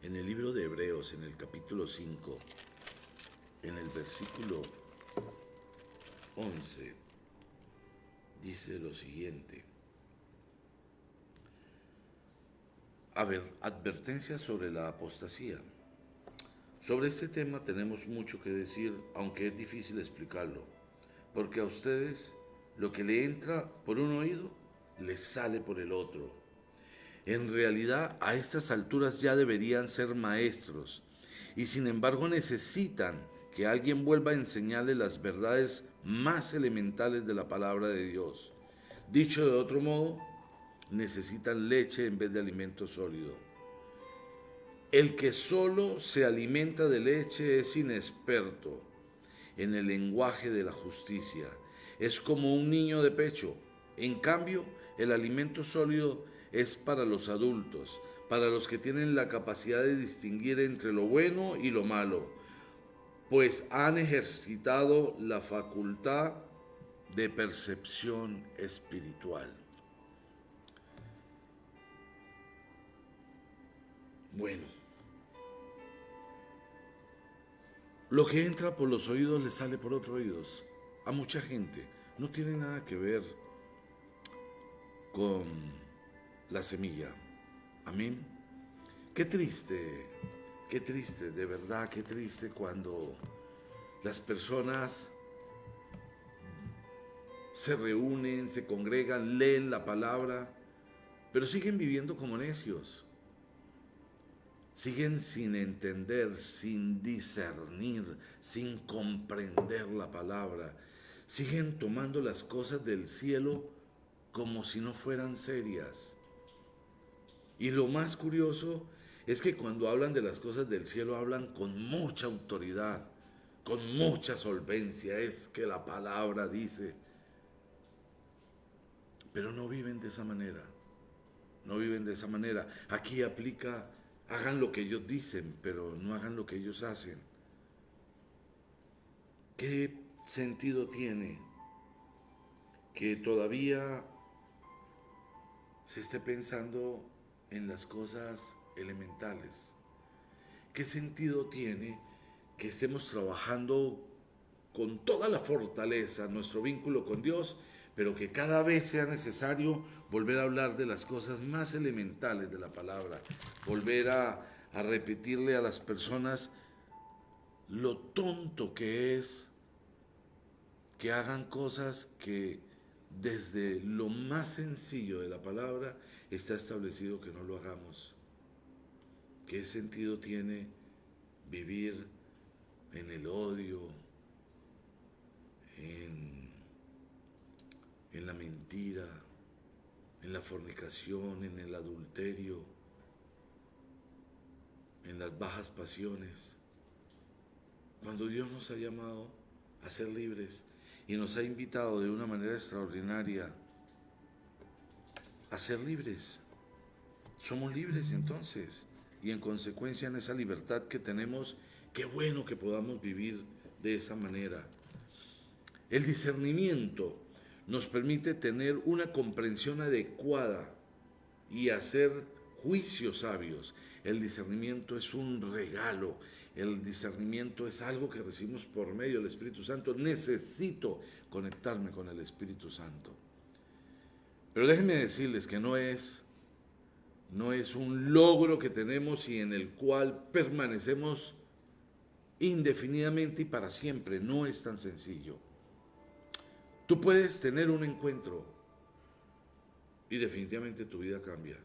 En el libro de Hebreos, en el capítulo 5, en el versículo 11, dice lo siguiente. Advertencia sobre la apostasía. Sobre este tema tenemos mucho que decir, aunque es difícil explicarlo, porque a ustedes lo que le entra por un oído, les sale por el otro. En realidad, a estas alturas ya deberían ser maestros, y sin embargo necesitan que alguien vuelva a enseñarles las verdades más elementales de la palabra de Dios. Dicho de otro modo, necesitan leche en vez de alimento sólido. El que solo se alimenta de leche es inexperto en el lenguaje de la justicia. Es como un niño de pecho. En cambio, el alimento sólido es para los adultos, para los que tienen la capacidad de distinguir entre lo bueno y lo malo, pues han ejercitado la facultad de percepción espiritual. Bueno, lo que entra por los oídos le sale por otros oídos. A mucha gente no tiene nada que ver con la semilla. Amén. Qué triste, de verdad, qué triste cuando las personas se reúnen, se congregan, leen la palabra, pero siguen viviendo como necios. Siguen sin entender, sin discernir, sin comprender la palabra. Siguen tomando las cosas del cielo como si no fueran serias. Y lo más curioso es que cuando hablan de las cosas del cielo hablan con mucha autoridad, con mucha solvencia. Es que la palabra dice, pero no viven de esa manera. No viven de esa manera. Aquí aplica, hagan lo que ellos dicen, pero no hagan lo que ellos hacen. ¿Qué sentido tiene que todavía se esté pensando en las cosas elementales? ¿Qué sentido tiene que estemos trabajando con toda la fortaleza nuestro vínculo con Dios, pero que cada vez sea necesario volver a hablar de las cosas más elementales de la palabra, volver a repetirle a las personas lo tonto que es que hagan cosas que desde lo más sencillo de la palabra está establecido que no lo hagamos? ¿Qué sentido tiene vivir en el odio, en la mentira, en la fornicación, en el adulterio, en las bajas pasiones, cuando Dios nos ha llamado a ser libres y nos ha invitado de una manera extraordinaria a ser libres? Somos libres entonces, y en consecuencia en esa libertad que tenemos, qué bueno que podamos vivir de esa manera. El discernimiento nos permite tener una comprensión adecuada y hacer juicios sabios. El discernimiento es un regalo. El discernimiento es algo que recibimos por medio del Espíritu Santo. Necesito conectarme con el Espíritu Santo. Pero déjenme decirles que no es un logro que tenemos y en el cual permanecemos indefinidamente y para siempre. No es tan sencillo. Tú puedes tener un encuentro y definitivamente tu vida cambia.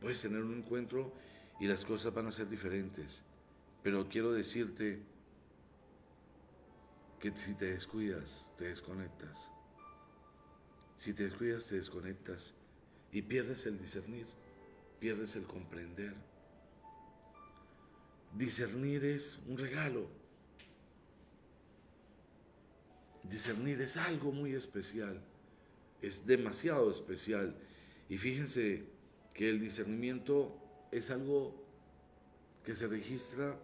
Puedes tener un encuentro y las cosas van a ser diferentes. Pero quiero decirte que si te descuidas, te desconectas. Si te descuidas, te desconectas y pierdes el discernir, pierdes el comprender. Discernir es un regalo. Discernir es algo muy especial. Es demasiado especial. Y fíjense que el discernimiento es algo que se registra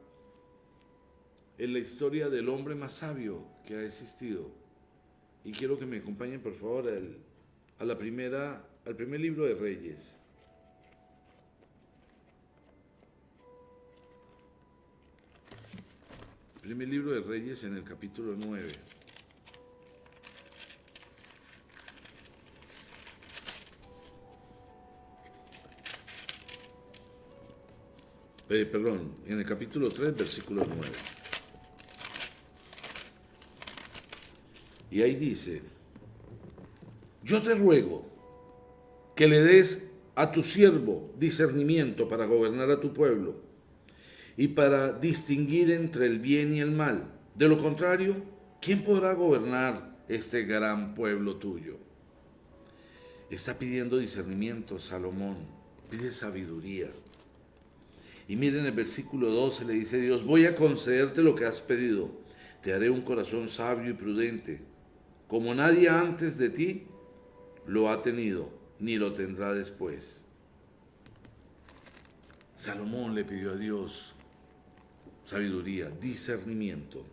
en la historia del hombre más sabio que ha existido. Y quiero que me acompañen por favor al primer libro de Reyes. Primer libro de Reyes en el capítulo 9. En el capítulo 3, versículo 9. Y ahí dice: yo te ruego que le des a tu siervo discernimiento para gobernar a tu pueblo y para distinguir entre el bien y el mal. De lo contrario, ¿quién podrá gobernar este gran pueblo tuyo? Está pidiendo discernimiento Salomón, pide sabiduría. Y miren el versículo 12, le dice Dios: voy a concederte lo que has pedido, te haré un corazón sabio y prudente, como nadie antes de ti lo ha tenido, ni lo tendrá después. Salomón le pidió a Dios sabiduría, discernimiento.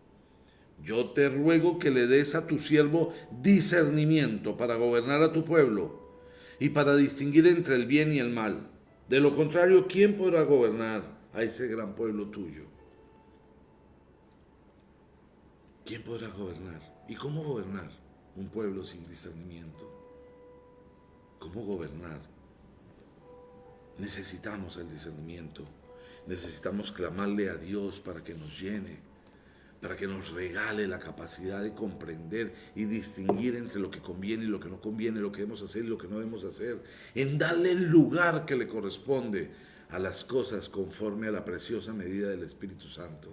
Yo te ruego que le des a tu siervo discernimiento para gobernar a tu pueblo y para distinguir entre el bien y el mal. De lo contrario, ¿quién podrá gobernar a ese gran pueblo tuyo? ¿Quién podrá gobernar? ¿Y cómo gobernar un pueblo sin discernimiento? ¿Cómo gobernar? Necesitamos el discernimiento. Necesitamos clamarle a Dios para que nos llene, para que nos regale la capacidad de comprender y distinguir entre lo que conviene y lo que no conviene, lo que debemos hacer y lo que no debemos hacer, en darle el lugar que le corresponde a las cosas conforme a la preciosa medida del Espíritu Santo.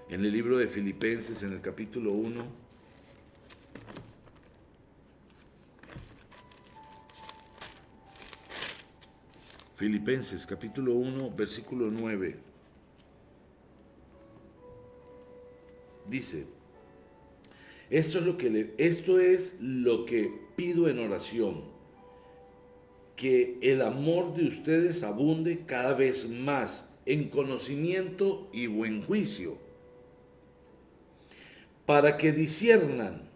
En el libro de Filipenses, en el capítulo 1, Filipenses capítulo 1, versículo 9, dice: esto es lo que pido en oración, que el amor de ustedes abunde cada vez más en conocimiento y buen juicio, para que disciernan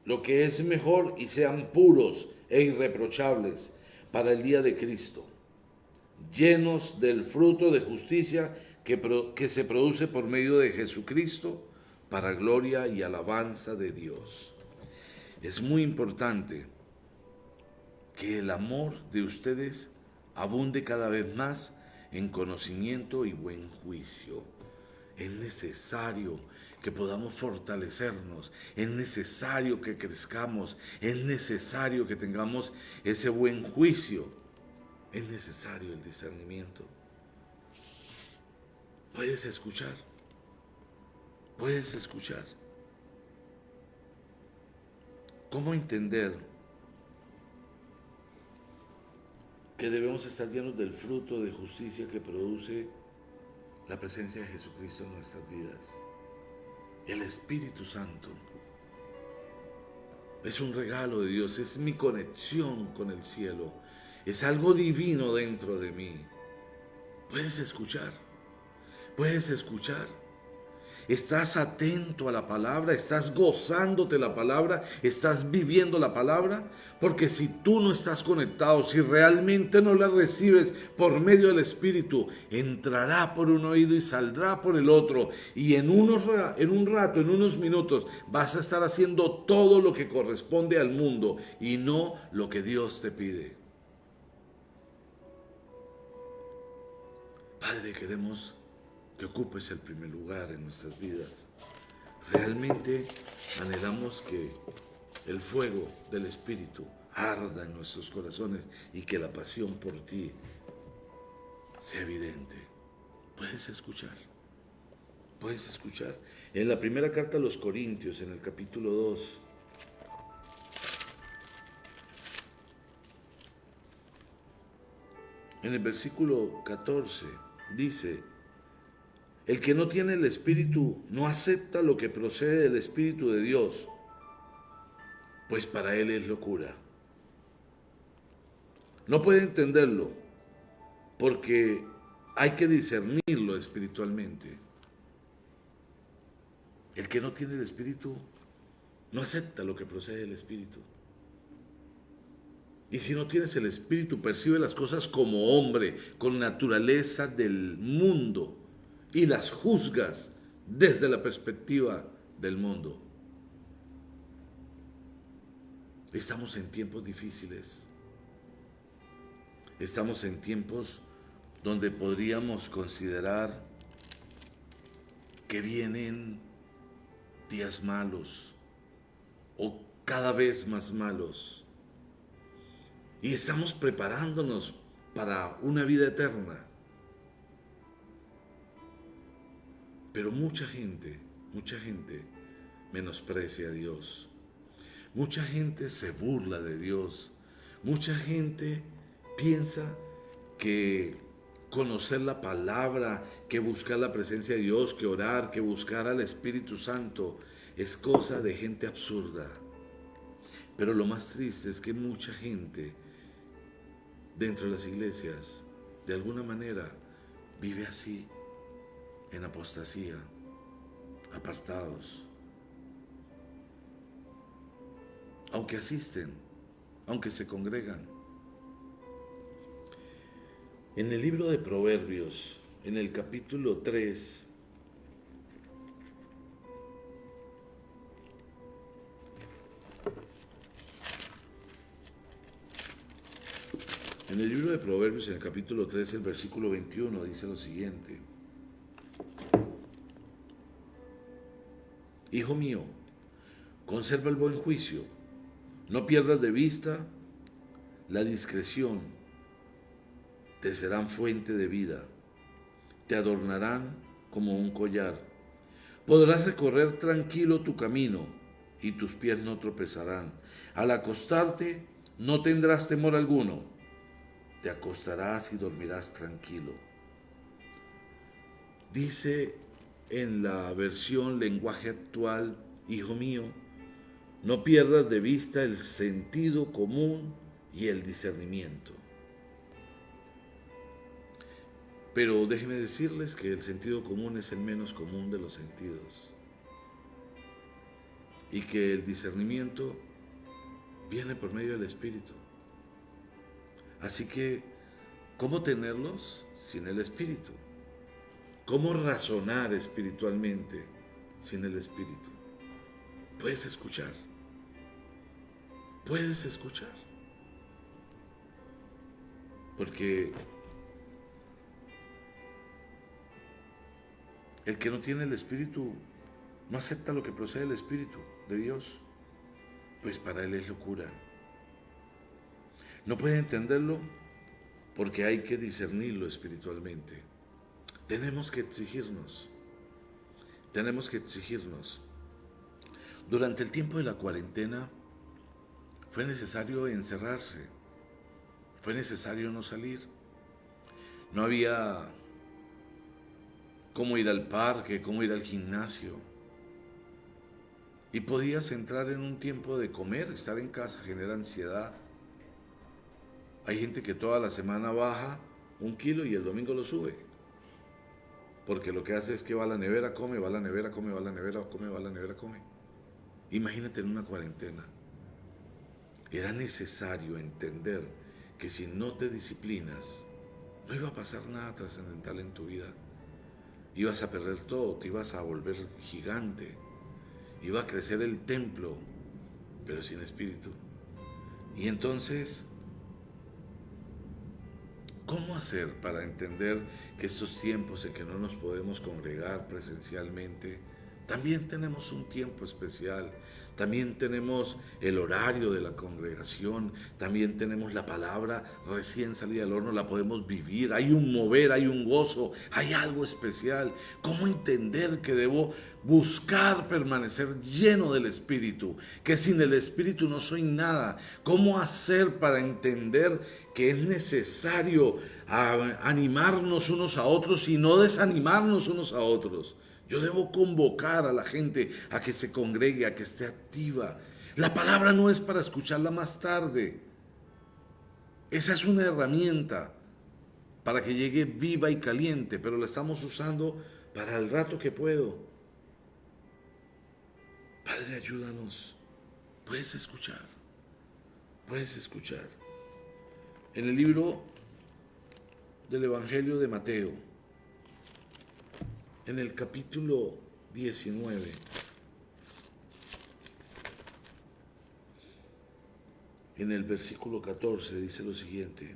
lo que es mejor y sean puros e irreprochables para el día de Cristo, llenos del fruto de justicia que se produce por medio de Jesucristo, para gloria y alabanza de Dios. Es muy importante que el amor de ustedes abunde cada vez más en conocimiento y buen juicio. Es necesario que podamos fortalecernos, es necesario que crezcamos, es necesario que tengamos ese buen juicio. Es necesario el discernimiento. Puedes escuchar. Puedes escuchar. ¿Cómo entender que debemos estar llenos del fruto de justicia que produce la presencia de Jesucristo en nuestras vidas? El Espíritu Santo es un regalo de Dios, es mi conexión con el cielo. Es algo divino dentro de mí. Puedes escuchar. Puedes escuchar. Estás atento a la palabra, estás gozándote la palabra, estás viviendo la palabra, porque si tú no estás conectado, si realmente no la recibes por medio del Espíritu, entrará por un oído y saldrá por el otro, y en un rato, en unos minutos, vas a estar haciendo todo lo que corresponde al mundo y no lo que Dios te pide. Padre, queremos que ocupes el primer lugar en nuestras vidas. Realmente anhelamos que el fuego del Espíritu arda en nuestros corazones y que la pasión por ti sea evidente. Puedes escuchar. Puedes escuchar. En la primera carta a los Corintios, en el capítulo 2, en el versículo 14, dice: el que no tiene el Espíritu no acepta lo que procede del Espíritu de Dios, pues para él es locura. No puede entenderlo, porque hay que discernirlo espiritualmente. El que no tiene el Espíritu no acepta lo que procede del Espíritu. Y si no tienes el Espíritu, percibe las cosas como hombre, con naturaleza del mundo, y las juzgas desde la perspectiva del mundo. Estamos en tiempos difíciles. Estamos en tiempos donde podríamos considerar que vienen días malos o cada vez más malos. Y estamos preparándonos para una vida eterna. Pero mucha gente menosprecia a Dios. Mucha gente se burla de Dios. Mucha gente piensa que conocer la palabra, que buscar la presencia de Dios, que orar, que buscar al Espíritu Santo es cosa de gente absurda. Pero lo más triste es que mucha gente dentro de las iglesias, de alguna manera, vive así, en apostasía, apartados. Aunque asisten, aunque se congregan. En el libro de Proverbios, en el capítulo 3, en el libro de Proverbios, en el capítulo 3, el versículo 21, dice lo siguiente: Hijo mío, conserva el buen juicio, no pierdas de vista la discreción, te serán fuente de vida, te adornarán como un collar. Podrás recorrer tranquilo tu camino y tus pies no tropezarán. Al acostarte no tendrás temor alguno, te acostarás y dormirás tranquilo. Dice en la versión lenguaje actual: hijo mío, no pierdas de vista el sentido común y el discernimiento. Pero déjenme decirles que el sentido común es el menos común de los sentidos. Y que el discernimiento viene por medio del Espíritu. Así que, ¿cómo tenerlos sin el Espíritu? ¿Cómo razonar espiritualmente sin el Espíritu? Puedes escuchar. Puedes escuchar. Porque el que no tiene el Espíritu no acepta lo que procede del Espíritu de Dios, pues para él es locura. No puede entenderlo porque hay que discernirlo espiritualmente. Tenemos que exigirnos. Durante el tiempo de la cuarentena fue necesario encerrarse, fue necesario no salir. No había cómo ir al parque, cómo ir al gimnasio. Y podías entrar en un tiempo de comer, estar en casa genera ansiedad. Hay gente que toda la semana baja 1 kilo y el domingo lo sube. Porque lo que hace es que va a la nevera, come, va a la nevera, come, va a la nevera, come, va a la nevera, come. Imagínate en una cuarentena. Era necesario entender que si no te disciplinas, no iba a pasar nada trascendental en tu vida. Ibas a perder todo, te ibas a volver gigante. Iba a crecer el templo, pero sin espíritu. Y entonces, ¿cómo hacer para entender que estos tiempos en que no nos podemos congregar presencialmente, también tenemos un tiempo especial? También tenemos el horario de la congregación, también tenemos la palabra recién salida del horno, la podemos vivir, hay un mover, hay un gozo, hay algo especial. ¿Cómo entender que debo buscar permanecer lleno del Espíritu? Que sin el Espíritu no soy nada. ¿Cómo hacer para entender que es necesario animarnos unos a otros y no desanimarnos unos a otros? Yo debo convocar a la gente a que se congregue, a que esté activa. La palabra no es para escucharla más tarde. Esa es una herramienta para que llegue viva y caliente, pero la estamos usando para el rato que puedo. Padre, ayúdanos. Puedes escuchar. Puedes escuchar. En el libro del Evangelio de Mateo, en el capítulo 19. En el versículo 14 dice lo siguiente.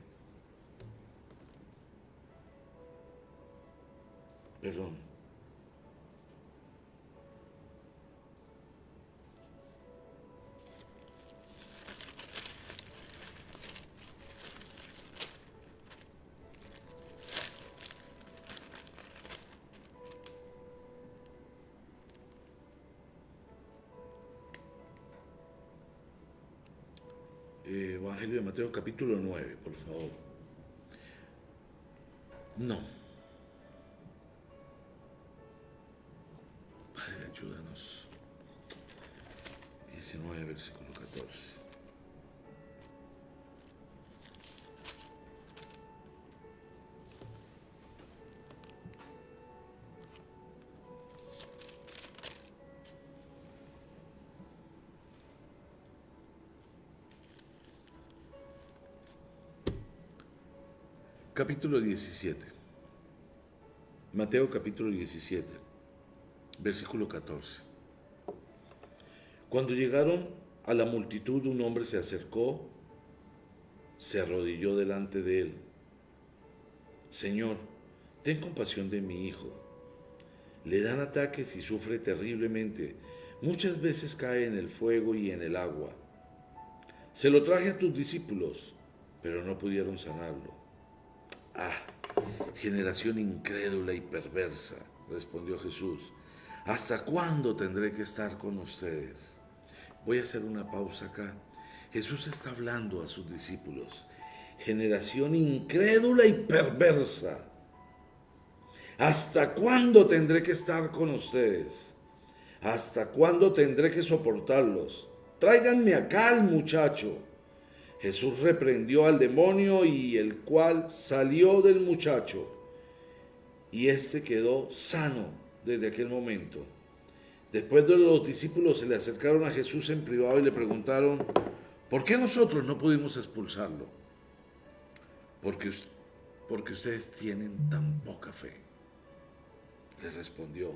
Perdón. Evangelio de Mateo capítulo 9, por favor. No. Padre, ayúdanos. 19, versículo 14. Capítulo 17. Mateo capítulo 17, versículo 14. Cuando llegaron a la multitud, un hombre se acercó, se arrodilló delante de él. Señor, ten compasión de mi hijo. Le dan ataques y sufre terriblemente. Muchas veces cae en el fuego y en el agua. Se lo traje a tus discípulos, pero no pudieron sanarlo. Ah, generación incrédula y perversa, respondió Jesús. ¿Hasta cuándo tendré que estar con ustedes? Voy a hacer una pausa acá. Jesús está hablando a sus discípulos. Generación incrédula y perversa. ¿Hasta cuándo tendré que estar con ustedes? ¿Hasta cuándo tendré que soportarlos? Tráiganme acá al muchacho. Jesús reprendió al demonio y el cual salió del muchacho. Y éste quedó sano desde aquel momento. Después de los discípulos se le acercaron a Jesús en privado y le preguntaron, ¿por qué nosotros no pudimos expulsarlo? Porque ustedes tienen tan poca fe. Les respondió,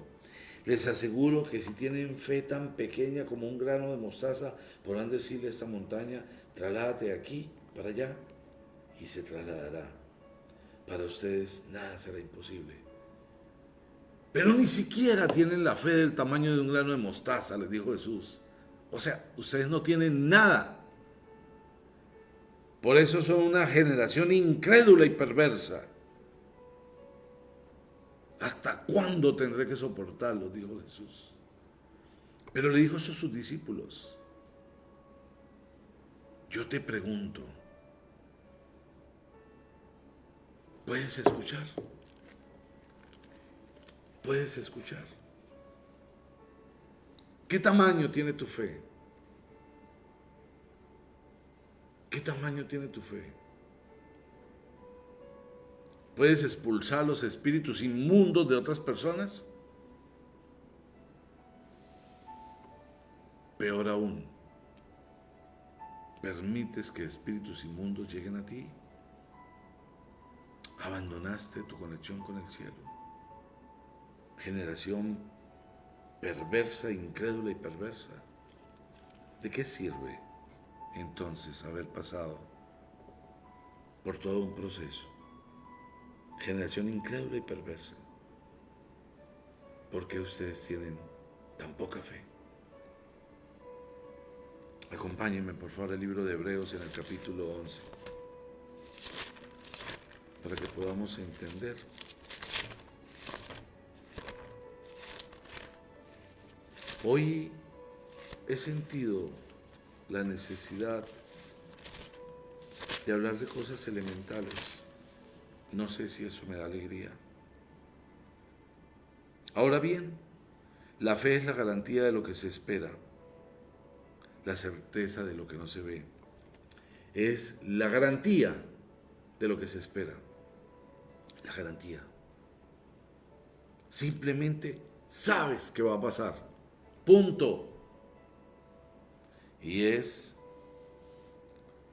les aseguro que si tienen fe tan pequeña como un grano de mostaza, podrán decirle a esta montaña, trasládate de aquí para allá, y se trasladará. Para ustedes nada será imposible. Pero ni siquiera tienen la fe del tamaño de un grano de mostaza, les dijo Jesús. O sea, ustedes no tienen nada. Por eso son una generación incrédula y perversa. ¿Hasta cuándo tendré que soportarlo?, dijo Jesús. Pero le dijo eso a sus discípulos. Yo te pregunto, ¿puedes escuchar? ¿Puedes escuchar? ¿Qué tamaño tiene tu fe? ¿Qué tamaño tiene tu fe? ¿Puedes expulsar los espíritus inmundos de otras personas? Peor aún, ¿permites que espíritus inmundos lleguen a ti? Abandonaste tu conexión con el cielo. Generación perversa, incrédula y perversa. ¿De qué sirve entonces haber pasado por todo un proceso? Generación incrédula y perversa. ¿Por qué ustedes tienen tan poca fe? Acompáñenme por favor al libro de Hebreos en el capítulo 11, para que podamos entender. Hoy he sentido la necesidad de hablar de cosas elementales. No sé si eso me da alegría. Ahora bien, la fe es la garantía de lo que se espera, la certeza de lo que no se ve. Es la garantía de lo que se espera. La garantía. Simplemente sabes que va a pasar. Punto. Y es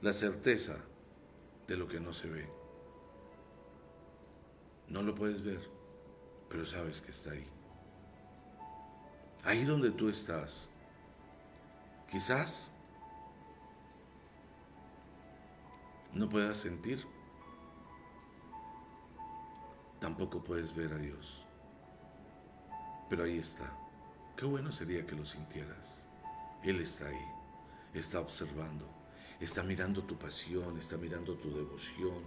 la certeza de lo que no se ve. No lo puedes ver, pero sabes que está ahí. Ahí donde tú estás, quizás no puedas sentir, tampoco puedes ver a Dios, pero ahí está. Qué bueno sería que lo sintieras. Él está ahí, está observando, está mirando tu pasión, está mirando tu devoción,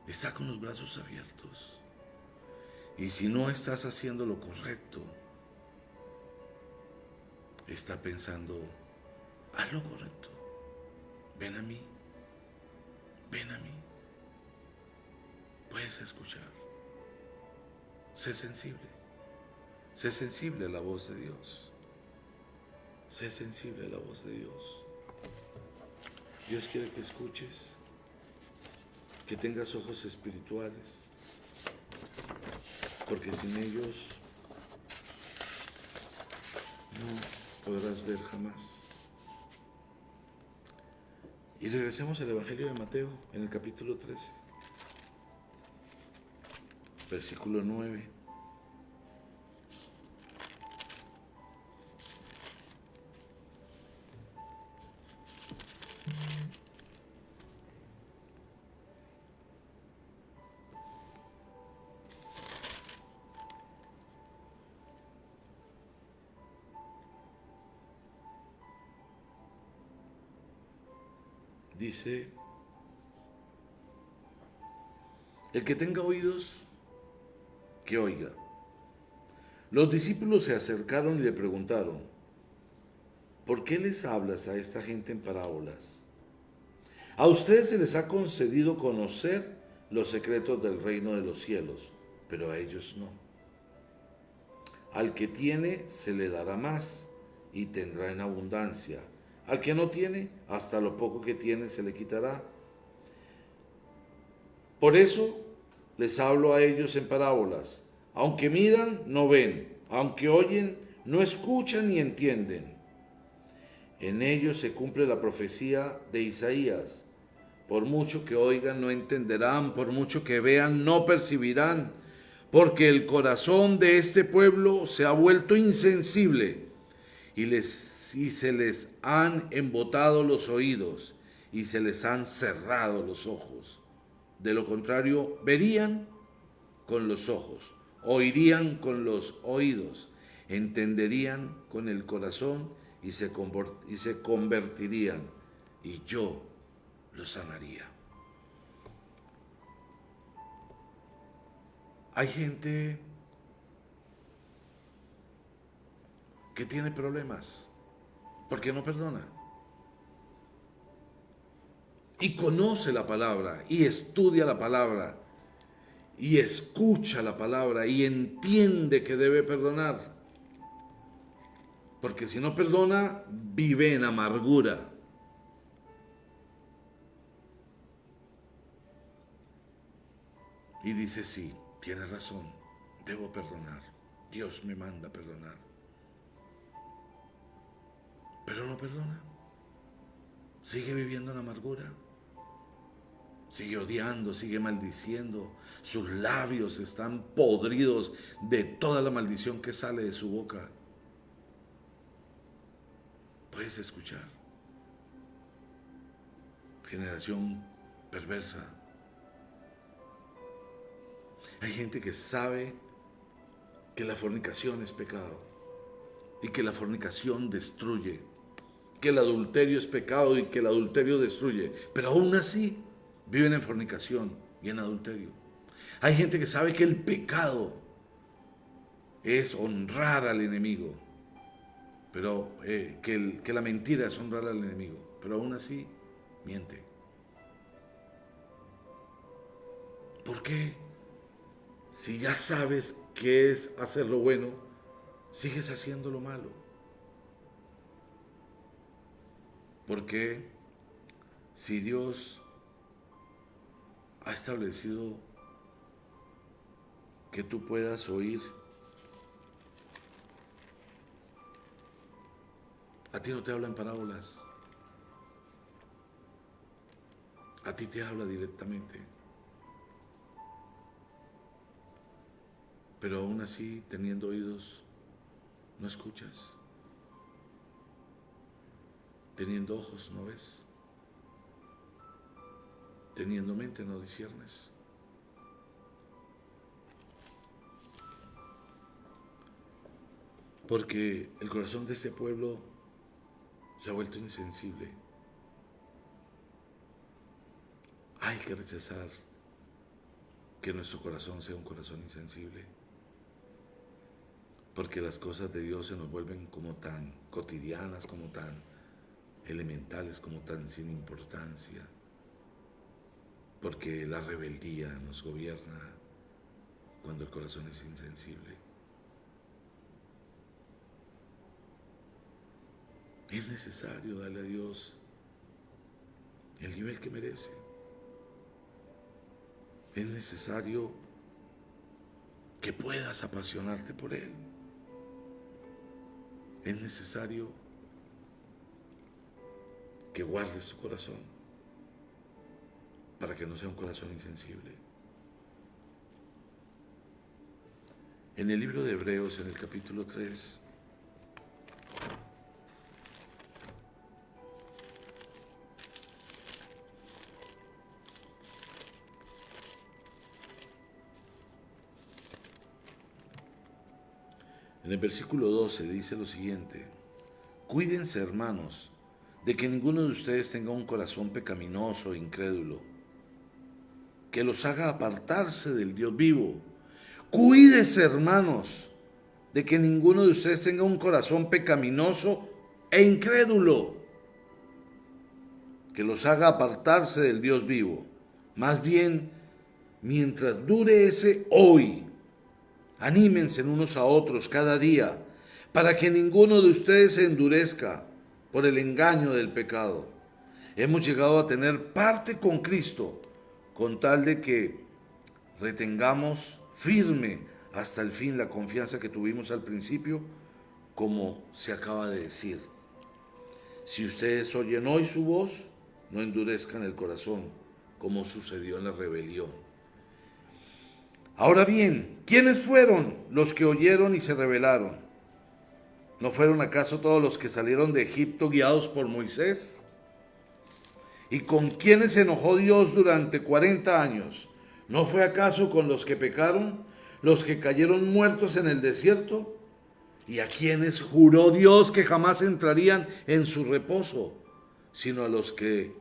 está con los brazos abiertos. Y si no estás haciendo lo correcto, está pensando, haz lo correcto, ven a mí, ven a mí. Puedes escuchar, sé sensible a la voz de Dios, sé sensible a la voz de Dios. Dios quiere que escuches, que tengas ojos espirituales, porque sin ellos no podrás ver jamás. Y regresemos al Evangelio de Mateo, en el capítulo 13, versículo 9. Dice, el que tenga oídos, que oiga. Los discípulos se acercaron y le preguntaron, ¿por qué les hablas a esta gente en parábolas? A ustedes se les ha concedido conocer los secretos del reino de los cielos, pero a ellos no. Al que tiene se le dará más y tendrá en abundancia. Al que no tiene, hasta lo poco que tiene se le quitará. Por eso les hablo a ellos en parábolas. Aunque miran, no ven. Aunque oyen, no escuchan ni entienden. En ellos se cumple la profecía de Isaías. Por mucho que oigan, no entenderán. Por mucho que vean, no percibirán. Porque el corazón de este pueblo se ha vuelto insensible y se les han embotado los oídos y se les han cerrado los ojos. De lo contrario, verían con los ojos, oirían con los oídos, entenderían con el corazón y se convertirían, y yo los sanaría. Hay gente que tiene problemas porque no perdona. Y conoce la palabra, y estudia la palabra, y escucha la palabra, y entiende que debe perdonar. Porque si no perdona, vive en amargura. Y dice, sí, tiene razón, debo perdonar. Dios me manda a perdonar. Pero no perdona. Sigue viviendo en amargura. Sigue odiando, sigue maldiciendo. Sus labios están podridos de toda la maldición que sale de su boca. Puedes escuchar. Generación perversa. Hay gente que sabe que la fornicación es pecado y que la fornicación destruye, que el adulterio es pecado y que el adulterio destruye, pero aún así viven en fornicación y en adulterio. Hay gente que sabe que el pecado es honrar al enemigo, pero que la mentira es honrar al enemigo, pero aún así miente. ¿Por qué? Si ya sabes qué es hacer lo bueno, sigues haciendo lo malo. Porque si Dios ha establecido que tú puedas oír, a ti no te habla en parábolas, a ti te habla directamente. Pero aún así, teniendo oídos, no escuchas. Teniendo ojos no ves. Teniendo mente no disciernes. Porque el corazón de este pueblo se ha vuelto insensible. Hay que rechazar que nuestro corazón sea un corazón insensible. Porque las cosas de Dios se nos vuelven como tan cotidianas, como tan elementales, como tan sin importancia. Porque la rebeldía nos gobierna cuando el corazón es insensible. Es necesario darle a Dios el nivel que merece. Es necesario que puedas apasionarte por Él. Es necesario que guardes tu corazón para que no sea un corazón insensible. En el libro de Hebreos, en el capítulo 3, en el versículo 12 dice lo siguiente: cuídense, hermanos, de que ninguno de ustedes tenga un corazón pecaminoso e incrédulo, que los haga apartarse del Dios vivo. Cuídense, hermanos, de que ninguno de ustedes tenga un corazón pecaminoso e incrédulo, que los haga apartarse del Dios vivo. Más bien, mientras dure ese hoy, anímense unos a otros cada día, para que ninguno de ustedes se endurezca por el engaño del pecado. Hemos llegado a tener parte con Cristo, con tal de que retengamos firme hasta el fin la confianza que tuvimos al principio, como se acaba de decir. Si ustedes oyen hoy su voz, no endurezcan el corazón, como sucedió en la rebelión. Ahora bien, ¿quiénes fueron los que oyeron y se rebelaron? ¿No fueron acaso todos los que salieron de Egipto guiados por Moisés? ¿Y con quiénes se enojó Dios durante 40 años? ¿No fue acaso con los que pecaron, los que cayeron muertos en el desierto? ¿Y a quienes juró Dios que jamás entrarían en su reposo, sino a los que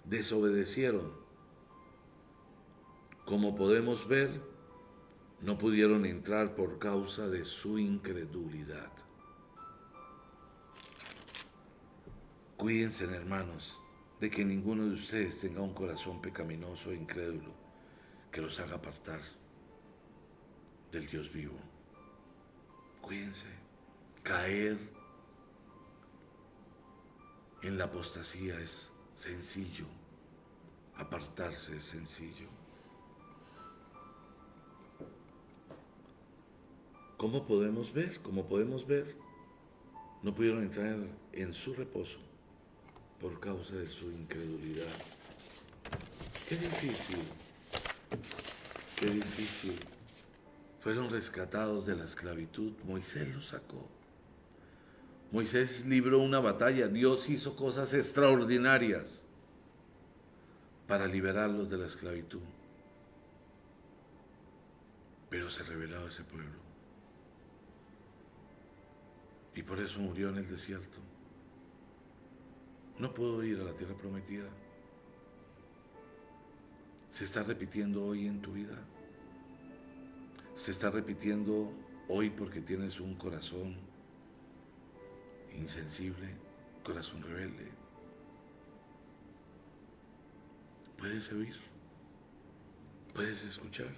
desobedecieron? Como podemos ver, no pudieron entrar por causa de su incredulidad. Cuídense, hermanos, de que ninguno de ustedes tenga un corazón pecaminoso e incrédulo que los haga apartar del Dios vivo. Cuídense. Caer en la apostasía es sencillo. Apartarse es sencillo. ¿Cómo podemos ver? Como podemos ver, no pudieron entrar en su reposo por causa de su incredulidad. Qué difícil, qué difícil. Fueron rescatados de la esclavitud. Moisés los sacó. Moisés libró una batalla. Dios hizo cosas extraordinarias para liberarlos de la esclavitud. Pero se rebeló ese pueblo. Y por eso murió en el desierto. No pudo ir a la tierra prometida. Se está repitiendo hoy en tu vida. Se está repitiendo hoy porque tienes un corazón insensible, corazón rebelde. Puedes oír, puedes escuchar.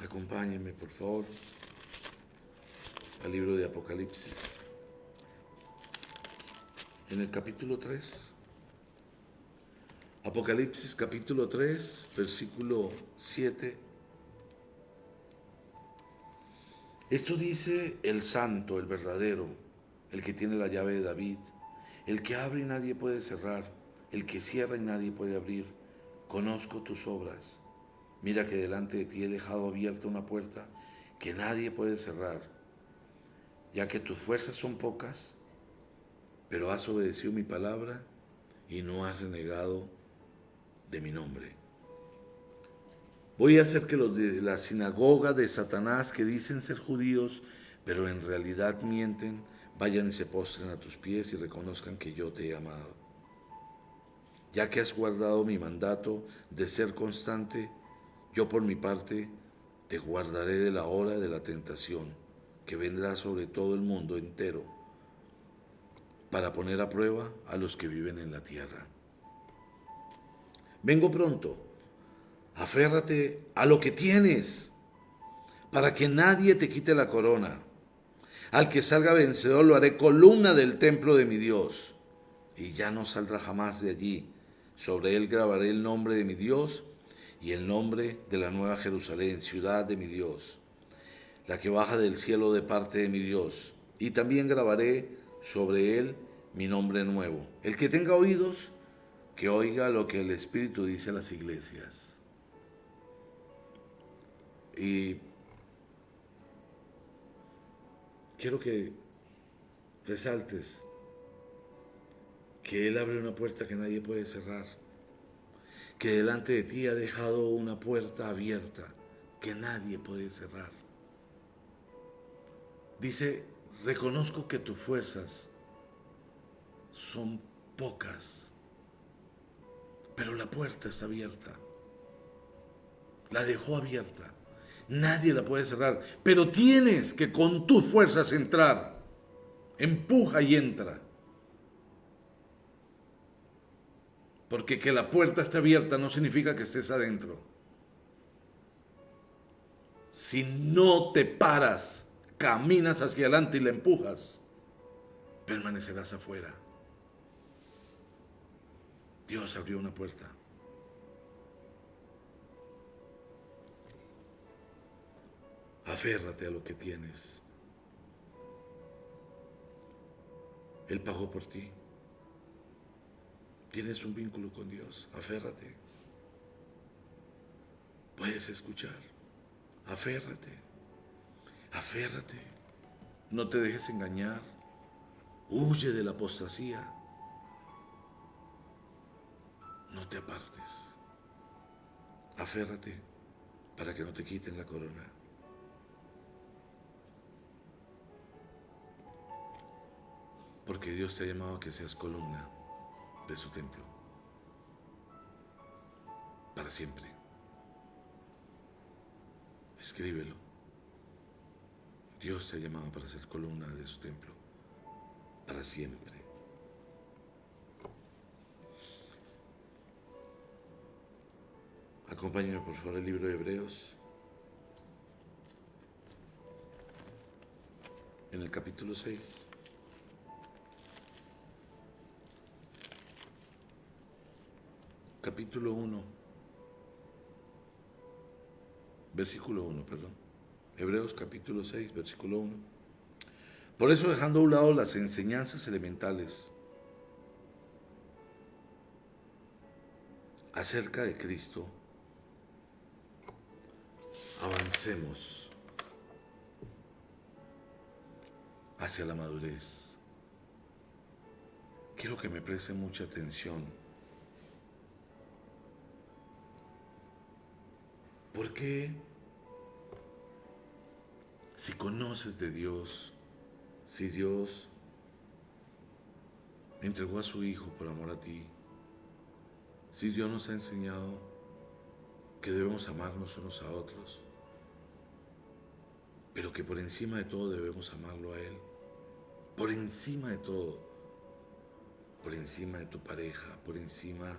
Acompáñenme, por favor, al libro de Apocalipsis. En el capítulo 3. Apocalipsis capítulo 3, versículo 7. Esto dice el santo, el verdadero, el que tiene la llave de David, el que abre y nadie puede cerrar, el que cierra y nadie puede abrir. Conozco tus obras. Mira que delante de ti he dejado abierta una puerta que nadie puede cerrar. ya que tus fuerzas son pocas, pero has obedecido mi palabra y no has renegado de mi nombre. Voy a hacer que los de la sinagoga de Satanás, que dicen ser judíos, pero en realidad mienten, vayan y se postren a tus pies y reconozcan que yo te he amado. Ya que has guardado mi mandato de ser constante, yo por mi parte te guardaré de la hora de la tentación, que vendrá sobre todo el mundo entero, para poner a prueba a los que viven en la tierra. Vengo pronto. Aférrate a lo que tienes, para que nadie te quite la corona. Al que salga vencedor lo haré columna del templo de mi Dios, y ya no saldrá jamás de allí. Sobre él grabaré el nombre de mi Dios y el nombre de la nueva Jerusalén, ciudad de mi Dios, la que baja del cielo de parte de mi Dios. Y también grabaré sobre él mi nombre nuevo. El que tenga oídos, que oiga lo que el Espíritu dice a las iglesias. Y quiero que resaltes que Él abre una puerta que nadie puede cerrar, que delante de ti ha dejado una puerta abierta que nadie puede cerrar. Dice, reconozco que tus fuerzas son pocas, pero la puerta está abierta. La dejó abierta. Nadie la puede cerrar, pero tienes que con tus fuerzas entrar. Empuja y entra. Porque que la puerta esté abierta no significa que estés adentro. Si no te paras, caminas hacia adelante y la empujas, permanecerás afuera. Dios abrió una puerta. Aférrate a lo que tienes. Él pagó por ti. Tienes un vínculo con Dios. Aférrate. Puedes escuchar. Aférrate. Aférrate. No te dejes engañar. Huye de la apostasía. No te apartes. Aférrate para que no te quiten la corona. Porque Dios te ha llamado a que seas columna de su templo. Para siempre. Escríbelo. Dios te ha llamado para ser columna de su templo. Para siempre. Acompáñenme por favor al libro de Hebreos. En el capítulo 6. Capítulo 1. Versículo 1, perdón. Hebreos capítulo 6, versículo 1. Por eso, dejando a un lado las enseñanzas elementales acerca de Cristo, avancemos hacia la madurez. Quiero que me presten mucha atención, porque si conoces de Dios, si Dios entregó a su Hijo por amor a ti, si Dios nos ha enseñado que debemos amarnos unos a otros, pero que por encima de todo debemos amarlo a Él, por encima de todo, por encima de tu pareja, por encima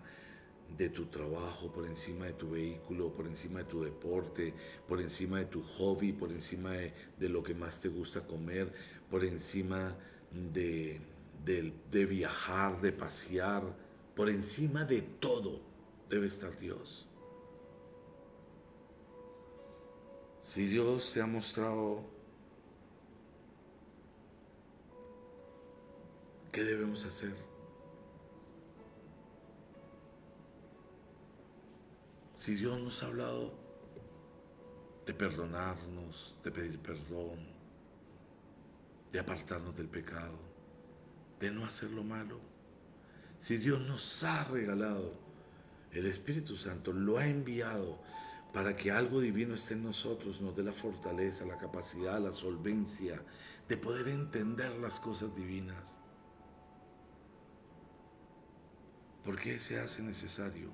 de tu trabajo, por encima de tu vehículo, por encima de tu deporte, por encima de tu hobby, por encima de lo que más te gusta comer, por encima de viajar, de pasear, por encima de todo debe estar Dios. Si Dios te ha mostrado qué debemos hacer, si Dios nos ha hablado de perdonarnos, de pedir perdón, de apartarnos del pecado, de no hacer lo malo. Si Dios nos ha regalado el Espíritu Santo, lo ha enviado para que algo divino esté en nosotros, nos dé la fortaleza, la capacidad, la solvencia de poder entender las cosas divinas. ¿Por qué se hace necesario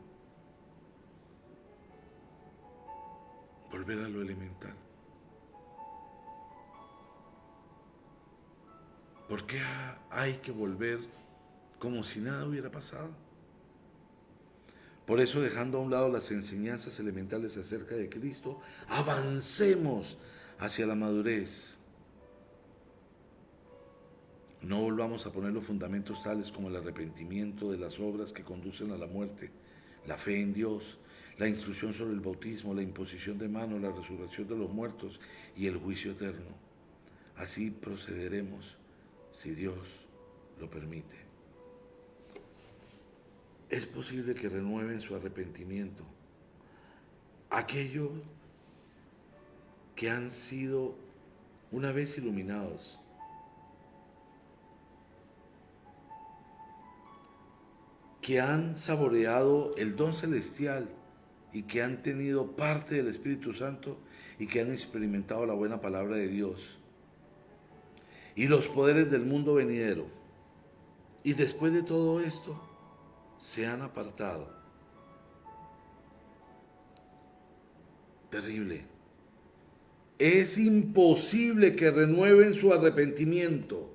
volver a lo elemental? ¿Por qué hay que volver como si nada hubiera pasado? Por eso, dejando a un lado las enseñanzas elementales acerca de Cristo, avancemos hacia la madurez. No volvamos a poner los fundamentos tales como el arrepentimiento de las obras que conducen a la muerte, la fe en Dios, la instrucción sobre el bautismo, la imposición de manos, la resurrección de los muertos y el juicio eterno. Así procederemos si Dios lo permite. Es posible que renueven su arrepentimiento aquellos que han sido una vez iluminados, que han saboreado el don celestial y que han tenido parte del Espíritu Santo y que han experimentado la buena palabra de Dios y los poderes del mundo venidero. Y después de todo esto, se han apartado. Terrible. Es imposible que renueven su arrepentimiento.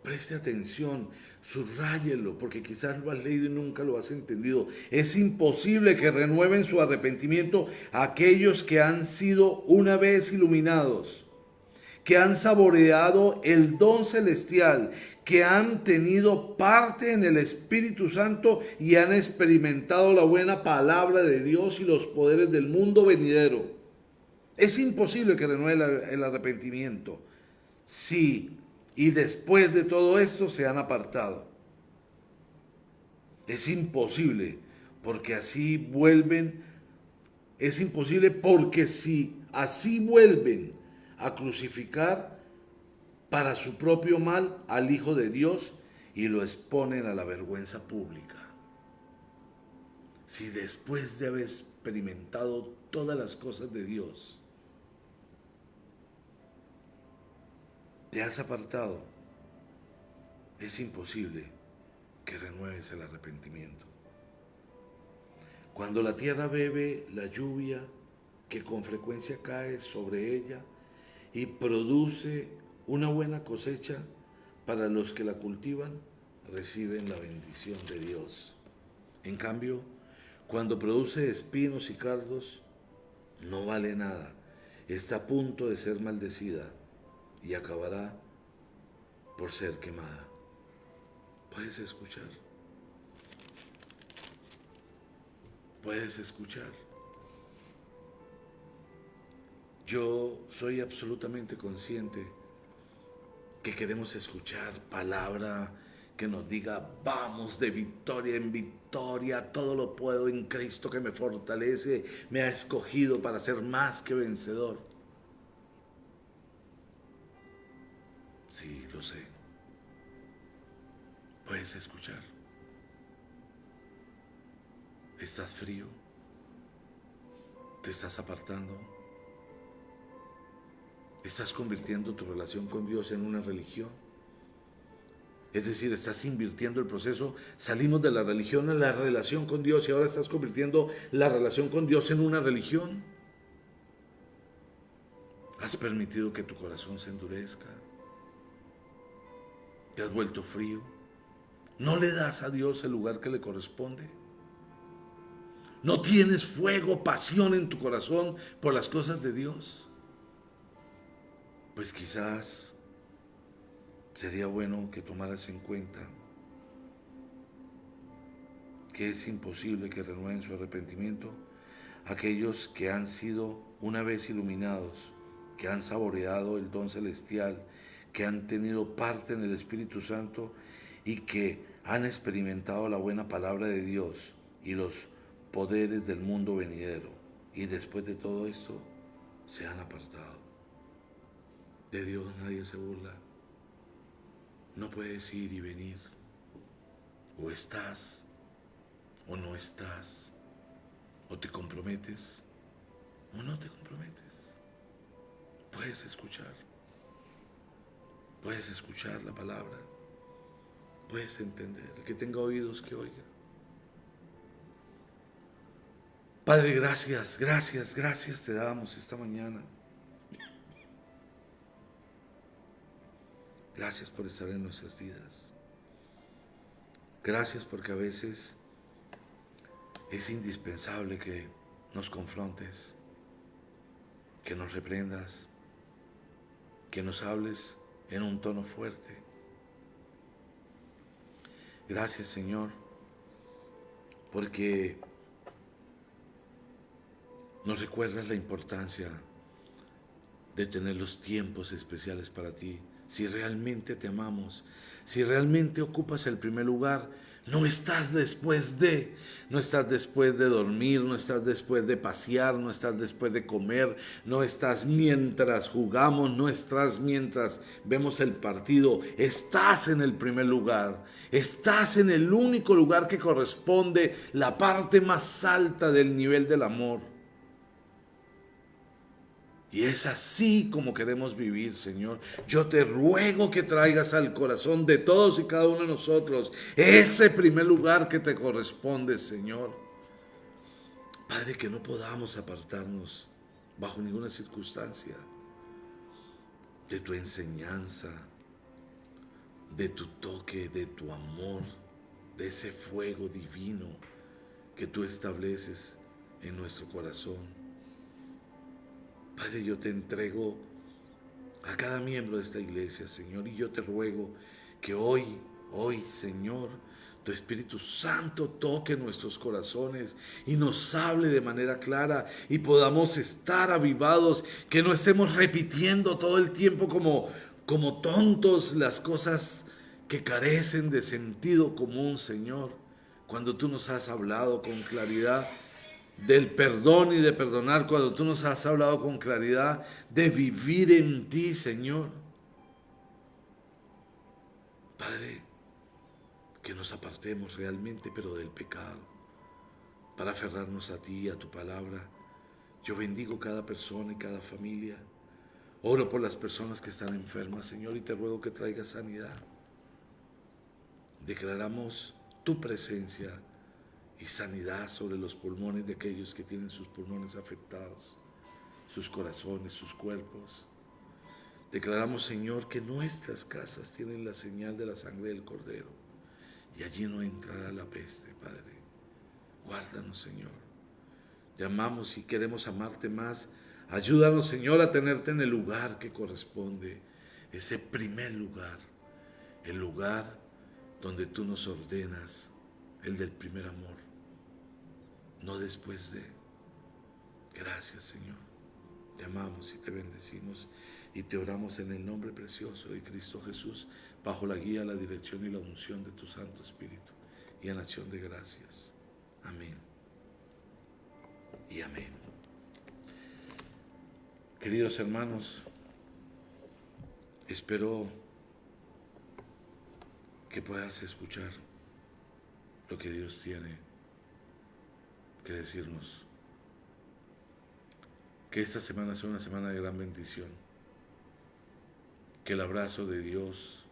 Preste atención, subráyelo, porque quizás lo has leído y nunca lo has entendido. Es imposible que renueven su arrepentimiento aquellos que han sido una vez iluminados, que han saboreado el don celestial, que han tenido parte en el Espíritu Santo y han experimentado la buena palabra de Dios y los poderes del mundo venidero. Es imposible que renueve el arrepentimiento. Sí, y después de todo esto se han apartado. Es imposible, porque así vuelven. Es imposible porque si así vuelven a crucificar para su propio mal al Hijo de Dios y lo exponen a la vergüenza pública. Si después de haber experimentado todas las cosas de Dios, te has apartado, es imposible que renueves el arrepentimiento. Cuando la tierra bebe la lluvia que con frecuencia cae sobre ella y produce una buena cosecha, para los que la cultivan, reciben la bendición de Dios. En cambio, cuando produce espinos y cardos, no vale nada, está a punto de ser maldecida y acabará por ser quemada. ¿Puedes escuchar? ¿Puedes escuchar? Yo soy absolutamente consciente que queremos escuchar palabra que nos diga, vamos de victoria en victoria, todo lo puedo en Cristo que me fortalece, me ha escogido para ser más que vencedor. Sí, lo sé. Puedes escuchar. ¿Estás frío? ¿Te estás apartando? ¿Estás convirtiendo tu relación con Dios en una religión? Es decir, estás invirtiendo el proceso, salimos de la religión a la relación con Dios y ahora estás convirtiendo la relación con Dios en una religión. ¿Has permitido que tu corazón se endurezca? ¿Te has vuelto frío? ¿No le das a Dios el lugar que le corresponde? ¿No tienes fuego, pasión en tu corazón por las cosas de Dios? Pues quizás sería bueno que tomaras en cuenta que es imposible que renueven su arrepentimiento aquellos que han sido una vez iluminados, que han saboreado el don celestial, que han tenido parte en el Espíritu Santo y que han experimentado la buena palabra de Dios y los poderes del mundo venidero. Y después de todo esto, se han apartado. De Dios nadie se burla. No puedes ir y venir. O estás o no estás. O te comprometes o no te comprometes. Puedes escuchar. Puedes escuchar la palabra. Puedes entender. El que tenga oídos que oiga. Padre, gracias, gracias, gracias te damos esta mañana. Gracias por estar en nuestras vidas. Gracias porque a veces es indispensable que nos confrontes, que nos reprendas, que nos hables en un tono fuerte. Gracias, Señor, porque nos recuerdas la importancia de tener los tiempos especiales para ti. Si realmente te amamos, si realmente ocupas el primer lugar, no estás después de, no estás después de dormir, no estás después de pasear, no estás después de comer, no estás mientras jugamos, no estás mientras vemos el partido, estás en el primer lugar, estás en el único lugar que corresponde, la parte más alta del nivel del amor. Y es así como queremos vivir, Señor. Yo te ruego que traigas al corazón de todos y cada uno de nosotros ese primer lugar que te corresponde, Señor. Padre, que no podamos apartarnos bajo ninguna circunstancia de tu enseñanza, de tu toque, de tu amor, de ese fuego divino que tú estableces en nuestro corazón. Padre, yo te entrego a cada miembro de esta iglesia, Señor, y yo te ruego que hoy, Señor, tu Espíritu Santo toque nuestros corazones y nos hable de manera clara y podamos estar avivados, que no estemos repitiendo todo el tiempo como tontos las cosas que carecen de sentido común, Señor, cuando tú nos has hablado con claridad del perdón y de perdonar, cuando tú nos has hablado con claridad de vivir en ti, Señor. Padre, que nos apartemos realmente, pero del pecado, para aferrarnos a ti y a tu palabra. Yo bendigo cada persona y cada familia. Oro por las personas que están enfermas, Señor, y te ruego que traigas sanidad. Declaramos tu presencia y sanidad sobre los pulmones de aquellos que tienen sus pulmones afectados, sus corazones, sus cuerpos. Declaramos, Señor, que nuestras casas tienen la señal de la sangre del Cordero y allí no entrará la peste, Padre. Guárdanos, Señor. Te amamos y queremos amarte más. Ayúdanos, Señor, a tenerte en el lugar que corresponde, ese primer lugar, el lugar donde tú nos ordenas, el del primer amor, no después de. Gracias, Señor. Te amamos y te bendecimos y te oramos en el nombre precioso de Cristo Jesús, bajo la guía, la dirección y la unción de tu Santo Espíritu, y en acción de gracias. Amén y amén. Queridos hermanos, espero que puedas escuchar lo que Dios tiene que decirnos. Que esta semana sea una semana de gran bendición. Que el abrazo de Dios,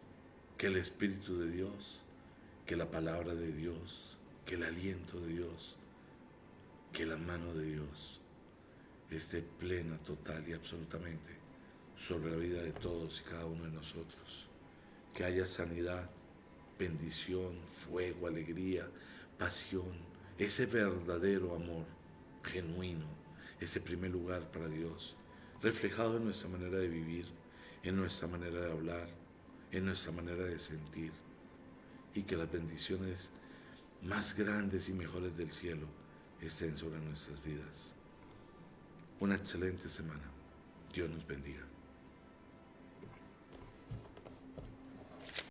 que el Espíritu de Dios, que la palabra de Dios, que el aliento de Dios, que la mano de Dios esté plena, total y absolutamente sobre la vida de todos y cada uno de nosotros. Que haya sanidad, bendición, fuego, alegría, pasión, ese verdadero amor genuino, ese primer lugar para Dios, reflejado en nuestra manera de vivir, en nuestra manera de hablar, en nuestra manera de sentir, y que las bendiciones más grandes y mejores del cielo estén sobre nuestras vidas. Una excelente semana. Dios nos bendiga.